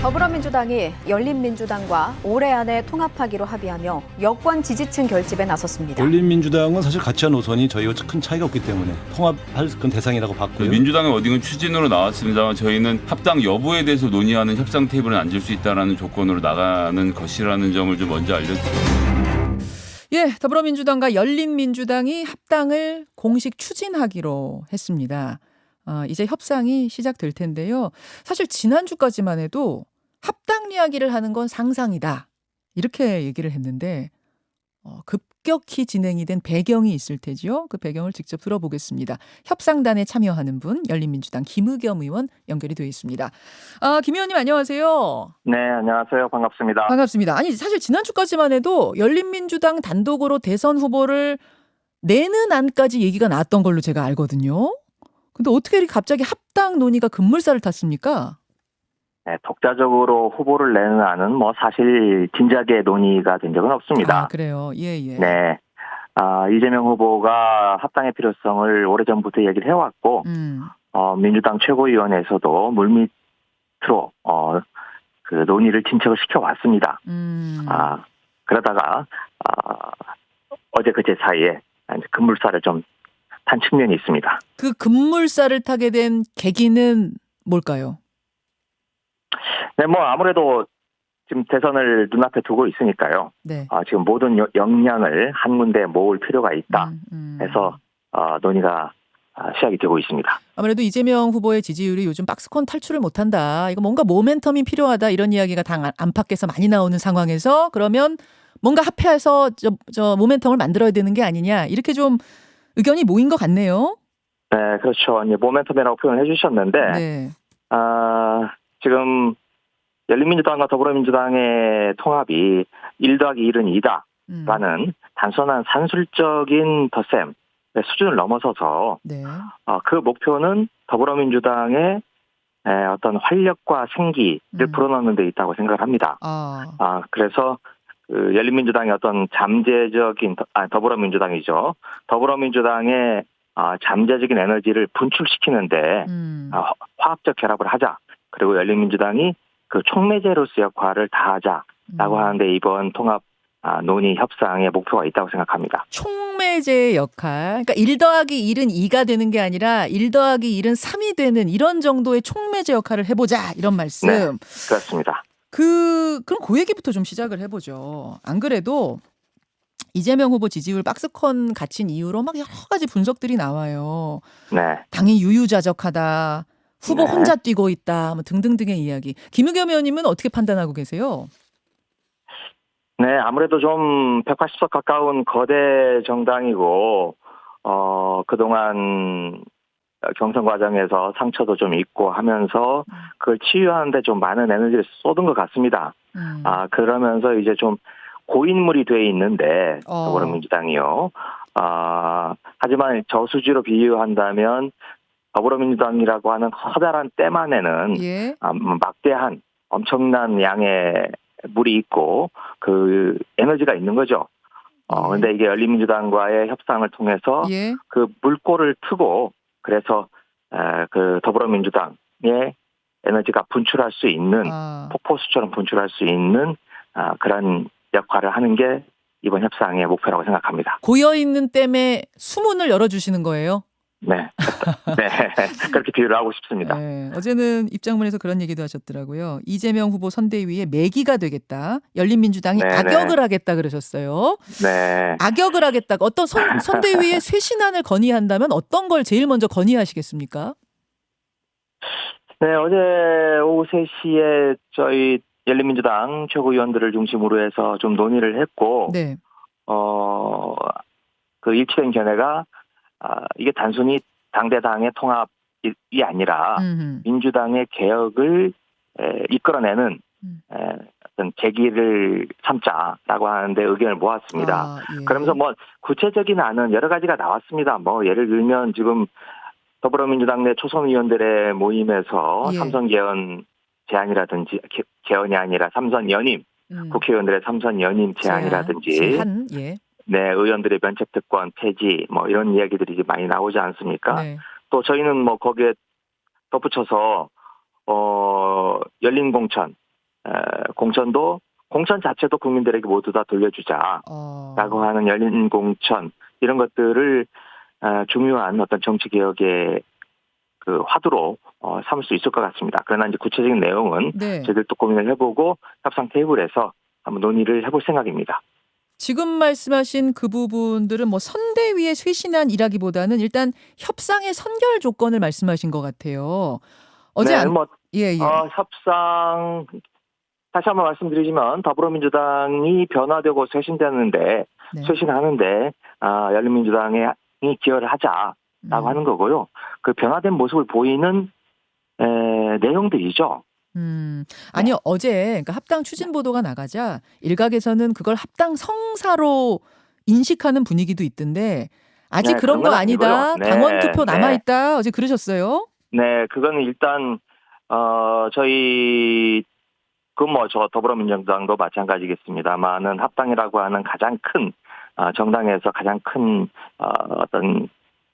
더불어민주당이 열린민주당과 올해 안에 통합하기로 합의하며 여권 지지층 결집에 나섰습니다. 열린민주당은 사실 가치와 노선이 저희와 큰 차이가 없기 때문에 통합할 그런 대상이라고 봤고요. 민주당의 워딩은 추진으로 나왔습니다만 저희는 합당 여부에 대해서 논의하는 협상 테이블에 앉을 수 있다는 조건으로 나가는 것이라는 점을 좀 먼저 알려드립니다. 예, 더불어민주당과 열린민주당이 합당을 공식 추진하기로 했습니다. 이제 협상이 시작될 텐데요. 사실 지난주까지만 해도 합당 이야기를 하는 건 상상이다. 이렇게 얘기를 했는데 급격히 진행이 된 배경이 있을 테지요. 그 배경을 직접 들어보겠습니다. 협상단에 참여하는 분, 열린민주당 김의겸 의원 연결이 되어 있습니다. 김 의원님 안녕하세요. 네, 안녕하세요. 반갑습니다. 반갑습니다. 아니 사실 지난주까지만 해도 열린민주당 단독으로 대선 후보를 내는 안까지 얘기가 나왔던 걸로 제가 알거든요. 근데 어떻게 이렇게 갑자기 합당 논의가 급물살을 탔습니까? 네, 독자적으로 후보를 내는 안은 사실 진작에 논의가 된 적은 없습니다. 그래요. 예. 네. 이재명 후보가 합당의 필요성을 오래전부터 얘기를 해왔고, 민주당 최고위원회에서도 물밑으로, 그 논의를 진척을 시켜왔습니다. 그러다가, 어제 그제 사이에 급물살을 좀 탄 측면이 있습니다. 그 급물살을 타게 된 계기는 뭘까요? 네, 아무래도 지금 대선을 눈앞에 두고 있으니까요. 네. 지금 모든 역량을 한 군데 모을 필요가 있다 해서 논의가 시작이 되고 있습니다. 아무래도 이재명 후보의 지지율이 요즘 박스권 탈출을 못한다. 이거 뭔가 모멘텀이 필요하다. 이런 이야기가 당 안팎에서 많이 나오는 상황에서 그러면 뭔가 합해서 저 모멘텀을 만들어야 되는 게 아니냐. 이렇게 좀 의견이 모인 것 같네요. 네, 그렇죠. 이제 모멘텀이라고 표현해 주셨는데, 네. 지금 열린민주당과 더불어민주당의 통합이 1 더하기 1은 2다라는 단순한 산술적인 덧셈 수준을 넘어서서 네. 그 목표는 더불어민주당의 어떤 활력과 생기를 불어넣는 데 있다고 생각을 합니다. 그래서 그 열린민주당의 어떤 잠재적인 더불어민주당이죠. 더불어민주당의 잠재적인 에너지를 분출시키는데 화합적 결합을 하자. 그리고 열린민주당이 그 촉매제로서 역할을 다하자라고 하는데 이번 통합 논의 협상의 목표가 있다고 생각합니다. 촉매제의 역할. 그러니까 1 더하기 1은 2가 되는 게 아니라 1 더하기 1은 3이 되는 이런 정도의 촉매제 역할을 해보자. 이런 말씀. 네, 그렇습니다. 그럼 그 얘기부터 좀 시작을 해보죠. 안 그래도 이재명 후보 지지율 박스권 갇힌 이유로 막 여러 가지 분석들이 나와요. 네. 당이 유유자적하다. 후보 네. 혼자 뛰고 있다. 등등등의 이야기. 김의겸 의원님은 어떻게 판단하고 계세요? 네, 아무래도 좀 180석 가까운 거대 정당이고, 그동안 경선 과정에서 상처도 좀 있고 하면서 그걸 치유하는데 좀 많은 에너지를 쏟은 것 같습니다. 그러면서 이제 좀 고인물이 돼 있는데, 더불어민주당이요. 하지만 저수지로 비유한다면 더불어민주당이라고 하는 커다란 댐 안에는 막대한 엄청난 양의 물이 있고 그 에너지가 있는 거죠. 근데 이게 열린민주당과의 협상을 통해서 그 물꼬를 트고 그래서 그 더불어민주당의 에너지가 분출할 수 있는 폭포수처럼 분출할 수 있는 그런 역할을 하는 게 이번 협상의 목표라고 생각합니다. 고여있는 댐에 수문을 열어주시는 거예요? 네. 네. 그렇게 비유를 하고 싶습니다. 네. 어제는 입장문에서 그런 얘기도 하셨더라고요. 이재명 후보 선대위의 매기가 되겠다. 열린민주당이 악역을 하겠다 그러셨어요. 네. 악역을 하겠다. 어떤 선대위의 쇄신안을 건의한다면 어떤 걸 제일 먼저 건의하시겠습니까? 네. 어제 오후 3시에 저희 열린민주당 최고위원들을 중심으로 해서 좀 논의를 했고, 네. 그 일치된 견해가 이게 단순히 당대당의 통합이 아니라 민주당의 개혁을 이끌어내는 어떤 계기를 삼자라고 하는데 의견을 모았습니다. 그러면서 구체적인 안은 여러 가지가 나왔습니다. 예를 들면 지금 더불어민주당 내 초선 의원들의 모임에서 삼선 개헌 제안이라든지 개헌이 아니라 삼선 연임 국회의원들의 삼선 연임 제안이라든지 네, 의원들의 면책특권 폐지 이런 이야기들이 이제 많이 나오지 않습니까? 네. 또 저희는 거기에 덧붙여서 열린 공천 공천 자체도 국민들에게 모두 다 돌려주자라고 하는 열린 공천 이런 것들을 중요한 어떤 정치 개혁의 그 화두로 삼을 수 있을 것 같습니다. 그러나 이제 구체적인 내용은 네. 저희들도 고민을 해보고 협상 테이블에서 한번 논의를 해볼 생각입니다. 지금 말씀하신 그 부분들은 뭐 선대위의 쇄신안 이라기보다는 일단 협상의 선결 조건을 말씀하신 것 같아요. 어제 협상 다시 한번 말씀드리지만 더불어민주당이 변화되고 쇄신되는데 쇄신하는데 열린민주당이 기여를 하자라고 하는 거고요. 그 변화된 모습을 보이는 내용들이죠. 아니요, 어제 그러니까 합당 추진 보도가 나가자 일각에서는 그걸 합당 성사로 인식하는 분위기도 있던데 아직 그런 거 아니다. 당원 투표 남아 있다. 어제 그러셨어요? 네, 그거는 일단 저희 저 더불어민주당도 마찬가지겠습니다만은 합당이라고 하는 가장 큰 정당에서 가장 큰 어떤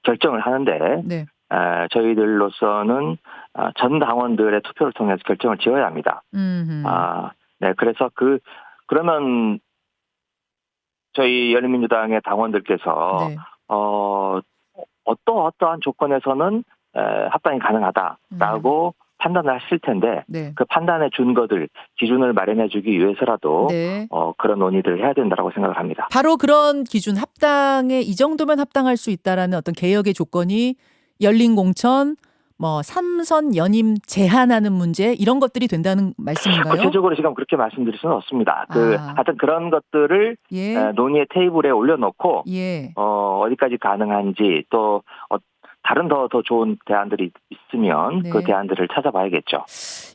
결정을 하는데 저희들로서는 전 당원들의 투표를 통해서 결정을 지어야 합니다. 그래서 그러면 저희 열린민주당의 당원들께서 어떠한 조건에서는 합당이 가능하다라고 판단을 하실 텐데 그 판단의 준거들 기준을 마련해주기 위해서라도 그런 논의를 해야 된다고 생각을 합니다. 바로 그런 기준 합당에 이 정도면 합당할 수 있다라는 어떤 개혁의 조건이 열린 공천, 뭐 3선 연임 제한하는 문제 이런 것들이 된다는 말씀인가요? 구체적으로 지금 그렇게 말씀드릴 수는 없습니다. 하여튼 그런 것들을 논의의 테이블에 올려놓고 어디까지 가능한지 또 다른 더 좋은 대안들이 있으면 그 대안들을 찾아봐야겠죠.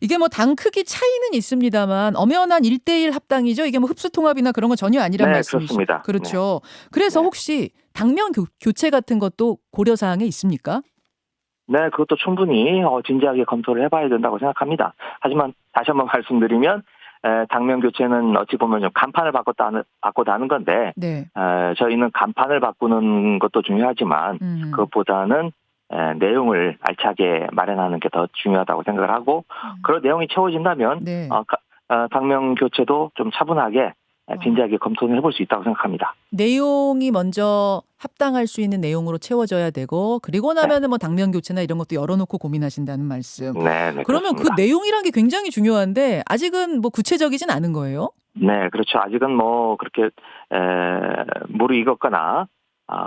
이게 뭐 당 크기 차이는 있습니다만 엄연한 1대1 합당이죠. 이게 뭐 흡수통합이나 그런 건 전혀 아니란 말씀이시죠. 그렇습니다. 그렇죠. 그래서 혹시 당명 교체 같은 것도 고려사항에 있습니까? 네, 그것도 충분히 진지하게 검토를 해봐야 된다고 생각합니다. 하지만 다시 한번 말씀드리면 당명 교체는 어찌 보면 좀 간판을 바꿨다는 건데 저희는 간판을 바꾸는 것도 중요하지만 그것보다는 내용을 알차게 마련하는 게 더 중요하다고 생각을 하고 그런 내용이 채워진다면 당명 교체도 좀 차분하게 진지하게 검토를 해볼 수 있다고 생각합니다. 내용이 먼저 합당할 수 있는 내용으로 채워져야 되고 그리고 나면은 뭐 당면 교체나 이런 것도 열어놓고 고민하신다는 말씀. 네, 그러면 그렇습니다. 그 내용이란 게 굉장히 중요한데 아직은 뭐 구체적이진 않은 거예요? 네, 그렇죠. 아직은 뭐 그렇게 무르익었거나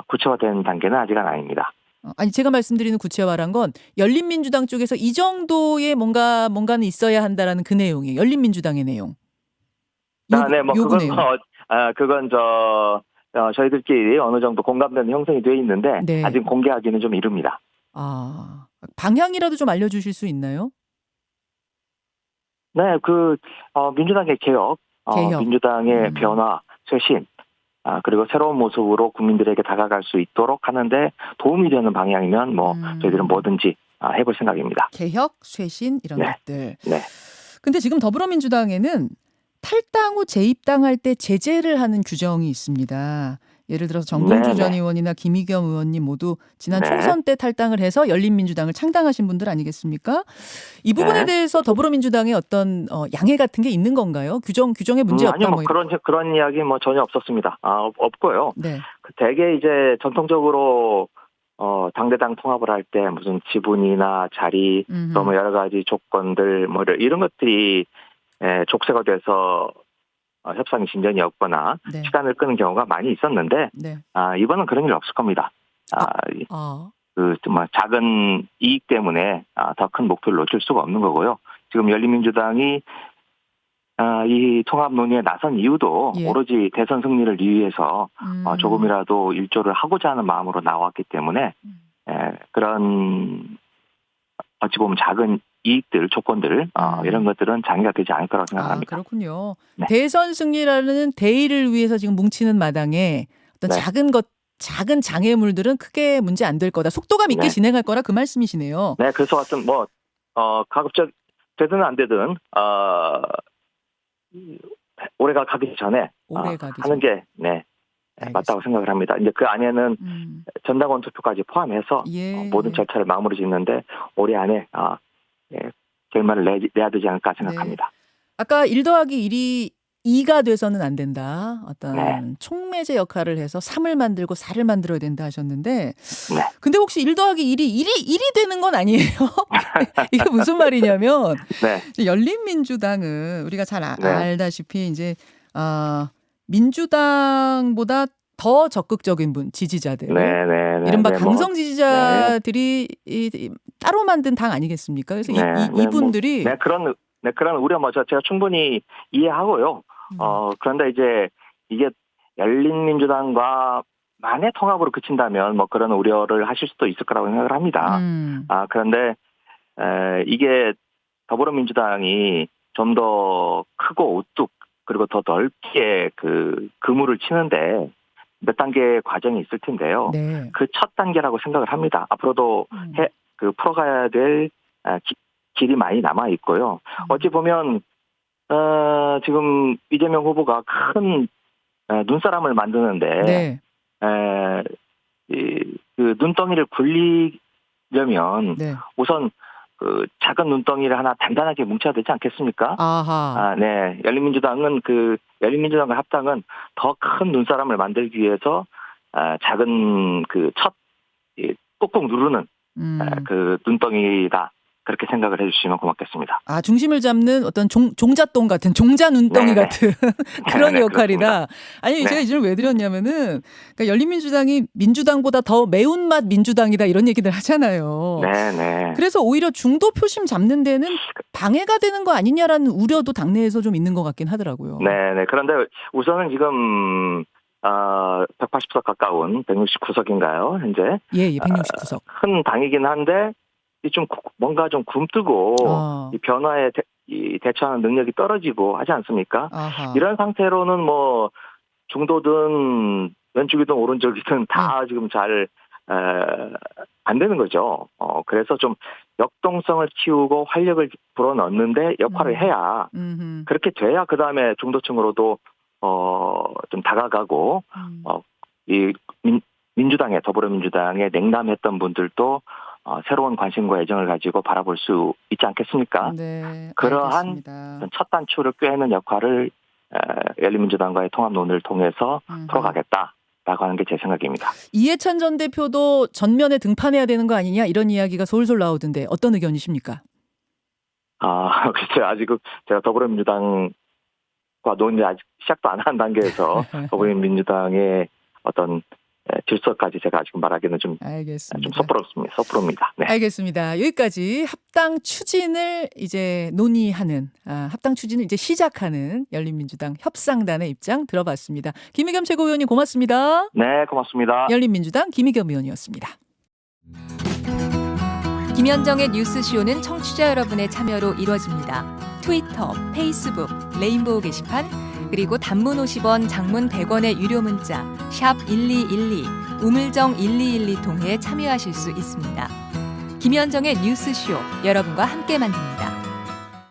구체화된 단계는 아직은 아닙니다. 아니 제가 말씀드리는 구체화란 건 열린민주당 쪽에서 이 정도의 뭔가는 있어야 한다라는 그 내용이에요. 열린민주당의 내용. 그건 저희들끼리 어느 정도 공감대는 형성이 되어 있는데 아직 공개하기는 좀 이릅니다. 방향이라도 좀 알려주실 수 있나요? 네, 민주당의 개혁. 민주당의 변화, 쇄신, 그리고 새로운 모습으로 국민들에게 다가갈 수 있도록 하는데 도움이 되는 방향이면 저희들은 뭐든지 해볼 생각입니다. 개혁, 쇄신 이런 것들. 네. 근데 지금 더불어민주당에는 탈당 후 재입당할 때 제재를 하는 규정이 있습니다. 예를 들어서 정봉주 전 의원이나 김의겸 의원님 모두 지난 총선 때 탈당을 해서 열린민주당을 창당하신 분들 아니겠습니까? 이 부분에 대해서 더불어민주당의 어떤 양해 같은 게 있는 건가요? 규정에 문제 없다 아니요, 그런 이야기 전혀 없었습니다. 없고요. 대개 이제 전통적으로 당대당 통합을 할 때 무슨 지분이나 자리 또 뭐 여러 가지 조건들 이런 것들이 족쇄가 돼서 협상이 진전이 없거나 시간을 끄는 경우가 많이 있었는데 이번은 그런 일 없을 겁니다. 정말 작은 이익 때문에 더 큰 목표를 놓칠 수가 없는 거고요. 지금 열린민주당이 이 통합 논의에 나선 이유도 오로지 대선 승리를 위해서 조금이라도 일조를 하고자 하는 마음으로 나왔기 때문에 그런 어찌 보면 작은 이익들, 조건들 이런 것들은 장애가 되지 않을 거라고 생각합니다. 그렇군요. 대선 승리라는 대의를 위해서 지금 뭉치는 마당에 어떤 작은 장애물들은 크게 문제 안 될 거다. 속도감 있게 진행할 거라 그 말씀이시네요. 네, 그래서 하여튼 가급적 되든 안 되든 올해가 가기 전에 하는 게 맞다고 생각을 합니다. 이제 그 안에는 전당원 투표까지 포함해서 모든 절차를 마무리 짓는데 올해 안에 결말을 내야 되지 않을까 생각합니다. 아까 1 더하기 1이 2가 돼서는 안 된다. 어떤 네. 촉매제 역할을 해서 3을 만들고 4를 만들어야 된다 하셨는데 네. 근데 혹시 1 더하기 1이 1이 되는 건 아니에요? 이게 무슨 말이냐면 네. 이제 열린민주당은 우리가 잘 네. 알다시피 이제 민주당보다 더 적극적인 분 지지자들 네. 이른바 네, 강성 지지자들이 따로 만든 당 아니겠습니까? 그래서 이분들이 그런 우려 제가 충분히 이해하고요. 그런데 이제 이게 열린민주당과 만의 통합으로 그친다면 뭐 그런 우려를 하실 수도 있을 거라고 생각을 합니다. 그런데 이게 더불어민주당이 좀 더 크고 우뚝 그리고 더 넓게 그 그물을 치는데 몇 단계의 과정이 있을 텐데요. 네. 그 첫 단계라고 생각을 합니다. 앞으로도 풀어가야 될 길이 많이 남아 있고요. 어찌 보면 지금 이재명 후보가 큰 눈사람을 만드는데 네. 그 눈덩이를 굴리려면 네. 우선 그 작은 눈덩이를 하나 단단하게 뭉쳐야 되지 않겠습니까? 아하. 네. 열린민주당과 합당은 더 큰 눈사람을 만들기 위해서 작은 그 첫 꾹꾹 누르는 그 눈덩이다. 그렇게 생각을 해주시면 고맙겠습니다. 중심을 잡는 어떤 종잣돈 같은 종자 눈덩이 같은 그런 역할이다. 아니 제가 이 질문 왜 드렸냐면은 그러니까 열린민주당이 민주당보다 더 매운맛 민주당이다 이런 얘기들 하잖아요. 네네. 그래서 오히려 중도 표심 잡는 데는 방해가 되는 거 아니냐라는 우려도 당내에서 좀 있는 것 같긴 하더라고요. 네네. 그런데 우선은 지금 180석 가까운 169석인가요 현재? 예, 169석. 큰 당이긴 한데 좀 뭔가 좀 굼뜨고 이 변화에 대처하는 능력이 떨어지고 하지 않습니까? 아하. 이런 상태로는 뭐 중도든 왼쪽이든 오른쪽이든 다 지금 잘 안 되는 거죠. 그래서 좀 역동성을 키우고 활력을 불어넣는데 역할을 해야 그렇게 돼야 그 다음에 중도층으로도 좀 다가가고 이 민주당에 더불어민주당에 냉담했던 분들도 새로운 관심과 애정을 가지고 바라볼 수 있지 않겠습니까? 네, 그러한 첫 단추를 꿰는 역할을 열린민주당과의 통합론을 통해서 풀어가겠다라고 하는 게 제 생각입니다. 이해찬 전 대표도 전면에 등판해야 되는 거 아니냐 이런 이야기가 솔솔 나오던데 어떤 의견이십니까? 글쎄요. 아직 제가 더불어민주당과 논의 아직 시작도 안 한 단계에서 더불어민주당의 어떤 질서까지 제가 아직 말하기는 좀 섣부릅니다. 네. 알겠습니다. 여기까지 합당 추진을 이제 논의하는 합당 추진을 이제 시작하는 열린민주당 협상단의 입장 들어봤습니다. 김의겸 최고위원님 고맙습니다. 네, 고맙습니다. 열린민주당 김의겸 의원이었습니다. 김현정의 뉴스쇼는 청취자 여러분의 참여로 이루어집니다. 트위터, 페이스북, 레인보우 게시판 그리고 단문 50원, 장문 100원의 유료 문자 샵 1212, 우물정 1212 통해 참여하실 수 있습니다. 김현정의 뉴스쇼 여러분과 함께 만듭니다.